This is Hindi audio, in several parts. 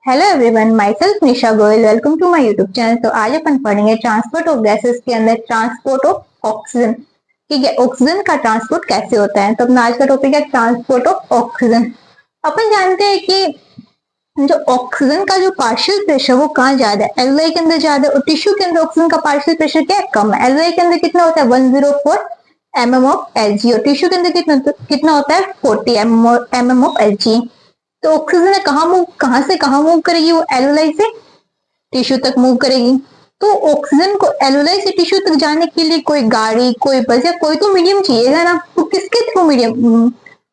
Hello everyone, myself Nisha Goyal. Welcome to my YouTube channel. तो आज अपन पढ़ेंगे ट्रांसपोर्ट ऑफ गैसेस के अंदर ट्रांसपोर्ट ऑफ ऑक्सीजन। ठीक है, ऑक्सीजन का ट्रांसपोर्ट कैसे होता है। तो अपना आज का टॉपिक है ट्रांसपोर्ट ऑफ ऑक्सीजन। अपन जानते हैं कि जो ऑक्सीजन का जो पार्शियल प्रेशर वो कहाँ ज्यादा है, एलओआई के अंदर ज्यादा है, और टिश्यू के अंदर ऑक्सीजन का पार्शियल प्रेशर क्या है, कम है। एलओआई के अंदर कितना होता है 104 mm ऑफ एलजी, और टिश्यू के अंदर कितना होता है 40 mm ऑफ एलजी। तो ऑक्सीजन कहाँ से कहाँ मूव करेगी, वो एलओआई से टिश्यू तक मूव करेगी। तो ऑक्सीजन को एलओआई से टिश्यू तक जाने के लिए कोई गाड़ी, कोई बस या कोई तो मीडियम चाहिएगा ना। तो किसके थ्रू मीडियम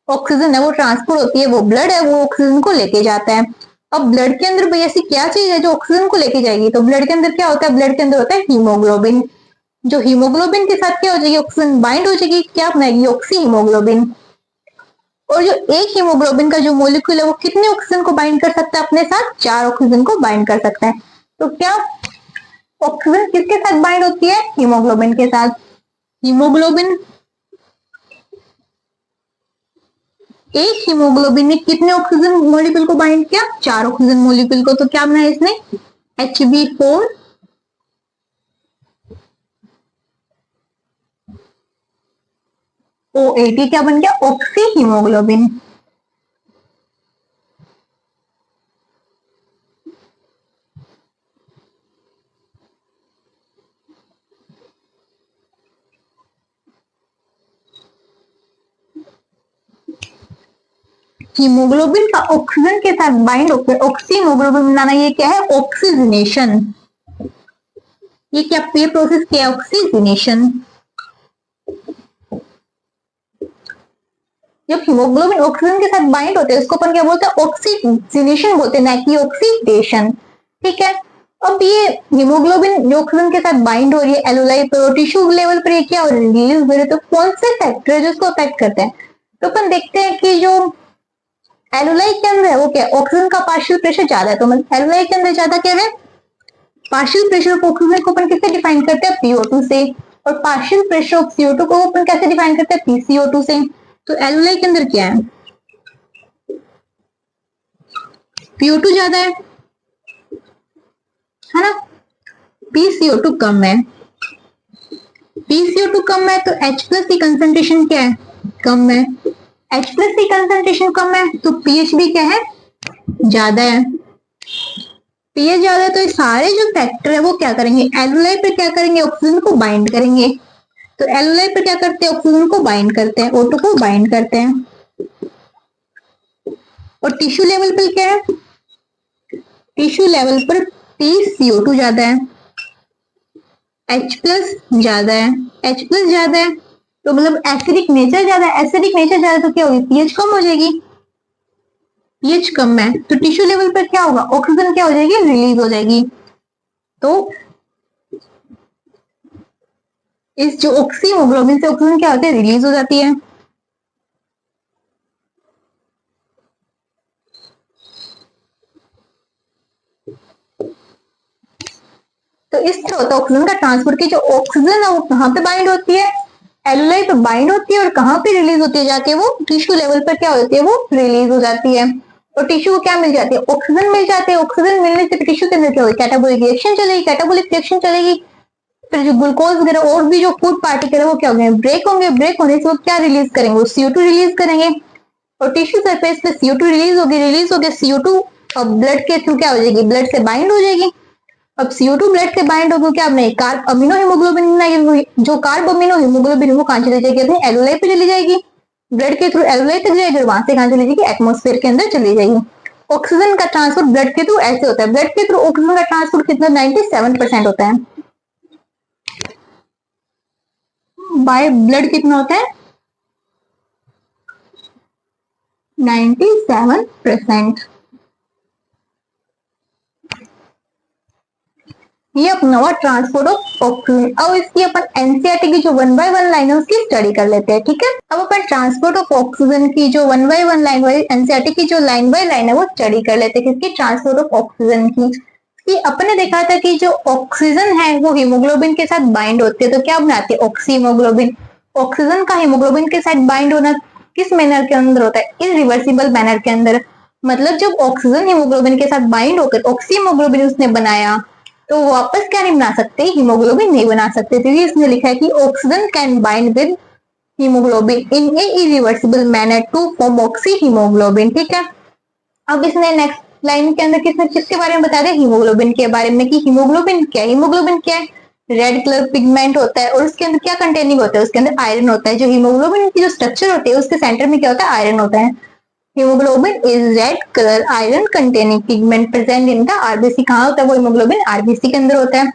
ऑक्सीजन है वो ट्रांसपोर्ट होती है, वो ब्लड है, वो ऑक्सीजन को लेके जाता है। अब ब्लड के अंदर भाई ऐसी क्या चीज है जो ऑक्सीजन को लेके जाएगी। तो ब्लड के अंदर क्या होता है, ब्लड के अंदर होता है हीमोग्लोबिन। जो हीमोग्लोबिन के साथ क्या हो जाएगी, ऑक्सीजन बाइंड हो जाएगी, क्या बनाएगी, ऑक्सी हीमोग्लोबिन। और जो एक हीमोग्लोबिन का जो मोलिक्यूल है वो कितने ऑक्सीजन को बाइंड कर सकता है अपने साथ, 4 ऑक्सीजन को बाइंड कर सकता है। तो क्या ऑक्सीजन किसके साथ बाइंड होती है, हीमोग्लोबिन के साथ। हीमोग्लोबिन, एक हीमोग्लोबिन ने कितने ऑक्सीजन मोलिक्यूल को बाइंड किया, 4 ऑक्सीजन मोलिक्यूल को। तो क्या बनाया इसने, HB4 OAT, क्या बन गया, ऑक्सी हीमोग्लोबिन। हीमोग्लोबिन का ऑक्सीजन के साथ बाइंड होकर ऑक्सी हीमोग्लोबिन बनाना, ये क्या है, ऑक्सीजनेशन। ये क्या, ये प्रोसेस क्या है, ऑक्सीजनेशन। जब हीमोग्लोबिन ऑक्सीजन के साथ बाइंड होते हैं उसको अपन क्या बोलते हैं, ऑक्सीजनेशन बोलते हैं, ना कि ऑक्सीडेशन। ठीक है, अब ये हीमोग्लोबिन जो ऑक्सीजन के साथ बाइंड हो रही है एलओआई पर, टिश्यू लेवल पर ये क्या रिलीज हो रही है। तो कौन से फैक्टर है जो इसको अफेक्ट करते हैं। तो अपन देखते हैं कि जो एलओआई के अंदर है वो क्या, ऑक्सीजन का पार्शियल प्रेशर ज्यादा है। तो मतलब एलओआई के अंदर ज्यादा क्या है, पार्शियल प्रेशर ऑफ ऑक्सीजन को अपन किससे डिफाइन करते हैं, PO2 से। और पार्शियल प्रेशर ऑफ CO2 को अपन कैसे डिफाइन करते हैं, PCO2 से। तो एलओआई के अंदर क्या है, PO2 ज्यादा है ना, PCO2 कम है। PCO2 कम है तो H प्लस की कंसंट्रेशन क्या है, कम है। H प्लस की कंसंट्रेशन कम है तो pH भी क्या है, ज्यादा है। pH ज्यादा है तो ये सारे जो फैक्टर है वो क्या करेंगे, एलओआई पर क्या करेंगे, ऑक्सीजन को बाइंड करेंगे। तो एलओआई पर क्या करते हैं, ऑक्सीजन को बाइंड करते हैं, O2 को बाइंड करते हैं। और टिश्यू लेवल पर क्या है, टिश्यू लेवल पर PCO2 ज्यादा है, H प्लस ज्यादा है। H प्लस ज्यादा है तो मतलब एसिडिक नेचर ज्यादा है, एसिडिक नेचर ज्यादा तो क्या होगी, pH कम हो जाएगी। pH कम है तो टिश्यू लेवल पर क्या होगा, ऑक्सीजन क्या हो जाएगी, रिलीज हो जाएगी। तो इस जो ऑक्सी हीमोग्लोबिन से ऑक्सीजन क्या होती है, रिलीज हो जाती है। तो इस तरह होता है ऑक्सीजन का ट्रांसपोर्ट की। जो ऑक्सीजन है वो कहाँ पे बाइंड होती है, एलओआई पे बाइंड होती है, और कहाँ पे रिलीज होती है, जाके वो टिश्यू लेवल पर क्या होती है, वो रिलीज हो जाती है। और टिश्यू को क्या मिल जाती है, ऑक्सीजन मिल जाती है। ऑक्सीजन मिलने से टिश्यू के अंदर क्या होगी, कैटाबोलिक रिएक्शन चलेगी, कैटाबोलिक रिएक्शन चलेगी। फिर जो ग्लूकोज वगैरह और भी जो फूड पार्टिकल है वो क्या होंगे, ब्रेक होंगे। ब्रेक होने से वो क्या रिलीज करेंगे, वो CO2 रिलीज करेंगे। और टिश्यू सरफेस पे CO2 रिलीज होगी CO2 अब ब्लड के थ्रू क्या हो जाएगी, ब्लड से बाइंड हो जाएगी। अब CO2 ब्लड से बाइंड होगी, क्या अपने कार्ब अमीनो हीमोग्लोबिन, जो कार्ब अमीनो हीमोग्लोबिन वो कहां चली जाएगी, अपने एलओआई पे चली जाएगी। ब्लड के थ्रू एलओआई तक जाएगी और वहां से कहां चली जाएगी, एटमोस्फेयर के अंदर चली जाएगी। ऑक्सीजन का ट्रांसपोर्ट ब्लड के थ्रू ऐसे होता है। ब्लड के थ्रू ऑक्सीजन का ट्रांसपोर्ट कितना, 97% होता है। बाय ब्लड कितना होता है, 97%। ये अपना हुआ ट्रांसपोर्ट ऑफ ऑक्सीजन। अब इसकी अपन एनसीईआरटी की जो 1 बाय 1 लाइन है उसकी स्टडी कर लेते हैं। ठीक है, अब अपन ट्रांसपोर्ट ऑफ ऑक्सीजन की जो 1 बाय 1 लाइन, एनसीईआरटी की जो लाइन बाय लाइन है वो स्टडी कर लेते हैं। किसकी, ट्रांसपोर्ट ऑफ ऑक्सीजन की। कि अपन ने देखा था कि जो ऑक्सीजन है वो हीमोग्लोबिन के साथ बाइंड होती है तो क्या बनाती है, ऑक्सी हीमोग्लोबिन। ऑक्सीजन का हीमोग्लोबिन के साथ बाइंड होना किस मैनर के अंदर होता है, इरिवर्सिबल मैनर के अंदर। मतलब जब ऑक्सीजन हीमोग्लोबिन के साथ बाइंड होकर ऑक्सी हीमोग्लोबिन उसने बनाया तो वापस क्या नहीं बना सकते, हीमोग्लोबिन नहीं बना सकते थे। इसने लिखा है कि oxygen can bind with haemoglobin in a irreversible manner to form oxy haemoglobin. ठीक है, अब इसने नेक्स्ट लाइन के अंदर किसके बारे में बता दिया, हीमोग्लोबिन के बारे में, कि हीमोग्लोबिन क्या है। हीमोग्लोबिन क्या है, रेड कलर पिगमेंट होता है और उसके अंदर क्या कंटेनिंग होता है, उसके अंदर आयरन होता है। जो हीमोग्लोबिन की जो स्ट्रक्चर होती है उसके सेंटर में क्या होता है, आयरन होता है। Haemoglobin is red colour iron containing pigment present in the RBC. कहाँ होता है वो हीमोग्लोबिन, आरबीसी के अंदर होता है।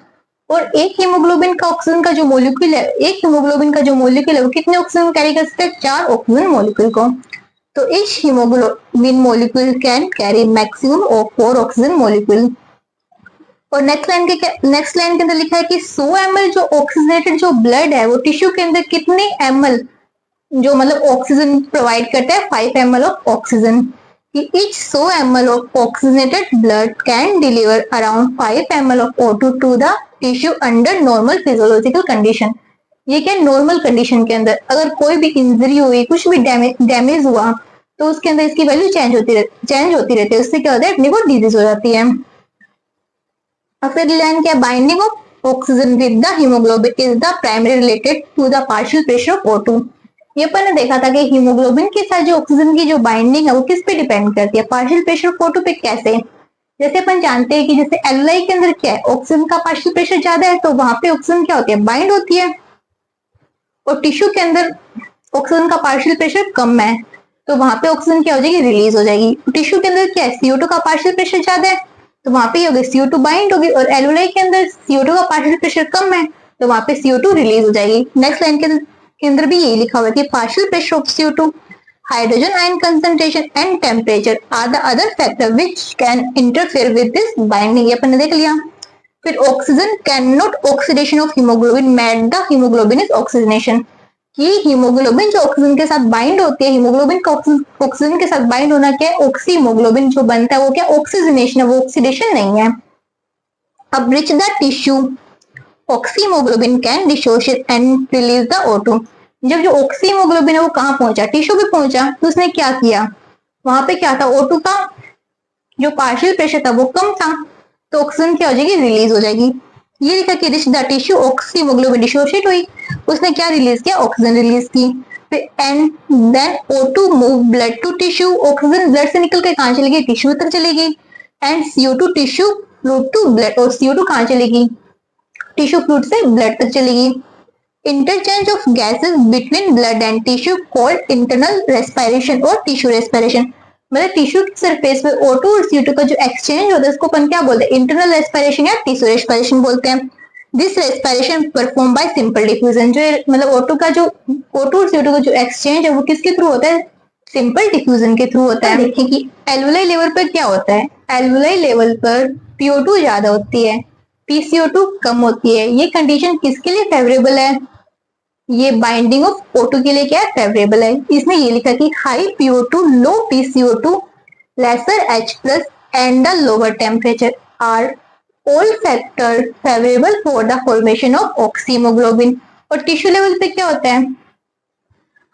और एक हीमोग्लोबिन का ऑक्सीजन का जो मोलिक्यूल है, एक हीमोग्लोबिन का जो मोलिक्यूल है वो कितने ऑक्सीजन कैरी कर सकते हैं, 4 ऑक्सीजन मोलिक्यूल को। तो each hemoglobin molecule can carry maximum of 4 oxygen molecule. और नेक्स्ट लाइन के अंदर लिखा है कि 100 ml जो ऑक्सीजनेटेड जो ब्लड है वो टिश्यू के अंदर कितने ml जो मतलब ऑक्सीजन प्रोवाइड करता है, 5 ml ऑफ ऑक्सीजन। कि each 100 ml of oxygenated blood can deliver around 5 ml of O2 to the tissue under normal physiological condition। ये क्या, नॉर्मल कंडीशन के अंदर अगर कोई भी इंजरी हुई, कुछ भी डैमेज हुआ तो उसके अंदर इसकी वैल्यू चेंज होती रहती है। उससे क्या होता है, अपनी को डिजीज हो जाती है। और फिर लाइन क्या, binding of oxygen with the haemoglobin is the primary related to the partial pressure of O2। ये अपन ने देखा था कि हीमोग्लोबिन के साथ जो ऑक्सीजन की जो बाइंडिंग है वो किस पे डिपेंड करती है, पार्शियल प्रेशर ऑफ O2 पे। कैसे, जैसे अपन जानते हैं कि जैसे एल्यूलाई के अंदर क्या है, ऑक्सीजन का पार्शियल प्रेशर ज्यादा है तो वहां पे ऑक्सीजन क्या होती है, बाइंड होती है। और टिश्यू के अंदर ऑक्सीजन का पार्शियल प्रेशर कम है तो वहां पे ऑक्सीजन क्या हो जाएगी, रिलीज हो जाएगी। टिश्यू के अंदर क्या है, CO2 का पार्शियल प्रेशर ज्यादा है तो वहां पे होगी CO2 बाइंड होगी। और एल्यूलाई के अंदर CO2 का पार्शियल प्रेशर कम है तो वहां पे CO2 रिलीज हो जाएगी। नेक्स्ट लाइन के अंदर भी यही लिखा हुआ है कि partial pressure of CO2, hydrogen ion concentration and temperature are the other factor which can interfere with this binding. अपन ने देख लिया। फिर oxygen can not oxidation of haemoglobin made the haemoglobin is oxygenation. कि हीमोग्लोबिन जो ऑक्सीजन के साथ बाइंड होती है, हीमोग्लोबिन का ऑक्सीजन के साथ बाइंड होना क्या है, ऑक्सी हीमोग्लोबिन जो बनता है वो क्या, ऑक्सीजनेशन है, वो ऑक्सीडेशन नहीं है। अब rich the tissue oxy haemoglobin can dissociate and release the O2। जब जो ऑक्सी हीमोग्लोबिन है वो कहाँ पहुंचा, टिश्यू पे पहुंचा, तो उसने क्या किया, वहां पे क्या था, O2 का जो पार्शियल प्रेशर था वो कम था तो ऑक्सीजन क्या हो जाएगी, रिलीज हो जाएगी। ये लिखा कि reach the tissue oxy haemoglobin dissociate हुई, उसने क्या रिलीज किया, ऑक्सीजन रिलीज की। And then O2 move blood to tissue, oxygen blood से निकल के कहां चली गई, टिश्यू तक चली गई। And CO2 tissue fluid to blood, और CO2 कहां चलेगी, टिश्यू फ्लूइड से ब्लड तक चलेगी। Interchange of gases between blood and tissue called internal respiration और टिश्यू रेस्पिरेशन। मतलब टिश्यू की सरफेस पे O2 और CO2 का जो एक्सचेंज होता है उसको अपन क्या बोलते हैं, इंटरनल रेस्पिरेशन या टिश्यू रेस्पिरेशन बोलते हैं। This respiration perform by simple diffusion. जो मतलब O2 और CO2 का जो एक्सचेंज है वो किसके थ्रू होता है, सिंपल डिफ्यूजन के थ्रू होता है। देखिए कि एल्वुलाई लेवल पर क्या होता है, एल्वुलाई लेवल पर PO2 ज्यादा होती है, PCO2 कम होती है। ये कंडीशन किसके लिए फेवरेबल है, ये बाइंडिंग ऑफ O2 के लिए क्या है, फेवरेबल है। इसमें ये लिखा कि high PO2 low PCO2 lesser H plus and the lower temperature are all factor favourable for the formation of oxyhaemoglobin. और टिश्यू लेवल पे क्या होता है,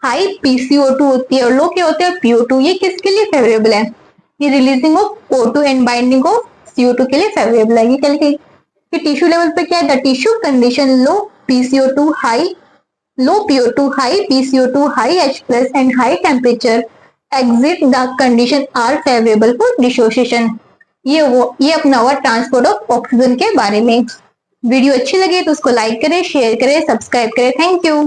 हाई PCO2 होती है और लो क्या होता है, PO2। ये किसके लिए फेवरेबल है, ये releasing of O2 and binding of CO2 के लिए फेवरेबल है। ये क्या लिखे कि टिश्यू लेवल पे क्या है, the tissue condition low PCO2 high, low PO2, high PCO2, high H plus and high temperature exit the condition are favorable for dissociation। ये अपना हुआ ट्रांसपोर्ट ऑफ ऑक्सीजन के बारे में। वीडियो अच्छी लगे तो उसको लाइक करें, शेयर करें, सब्सक्राइब करें। Thank you.